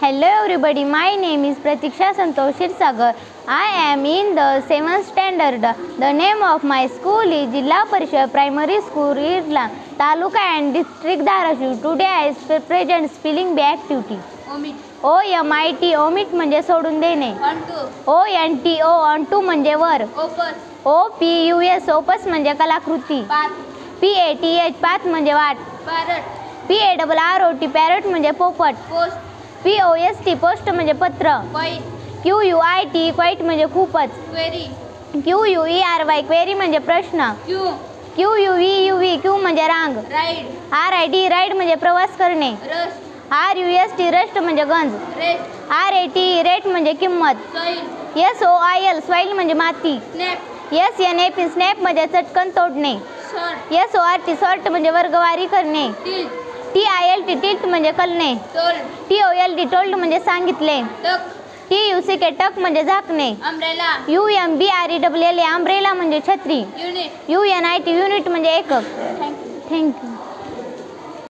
Hello everybody, my name is Pratiksha Santosh Shirsagar. I am in the 7th standard. The name of my school is Jilla Parishad Primary School, Irla, Taluka and District Dharashiv. Today I is present spelling bee activity. OMIT, omit म्हणजे सोडून देणे. ONTO, onto म्हणजे वर. OPUS, opus म्हणजे कलाकृती. PATH, path म्हणजे वाट. PARROT, parrot म्हणजे पोपट. POST, पोस्ट म्हणजे पत्र. QUIT, क्वाईट म्हणजे खूपच. QUERY, क्वेरी म्हणजे प्रश्न. QUVUV, क्यू म्हणजे रांग. RID, राईड म्हणजे प्रवास करणे. RUST, रस्ट म्हणजे गंज. RAT, रेट म्हणजे किंमत. SOIL, स्वाईल म्हणजे माती. SNAP, स्नॅप म्हणजे चटकन तोडणे. SORT, सॉर्ट म्हणजे वर्गवारी करणे. TILT, टिल्ट म्हणजे कलणे. TOLD, टोल्ड म्हणजे सांगितले. TUCK, टक म्हणजे झाकणे. UMBRELA, अम्ब्रेला म्हणजे छत्री. UNIT, युनिट म्हणजे एकक. थँक्यू.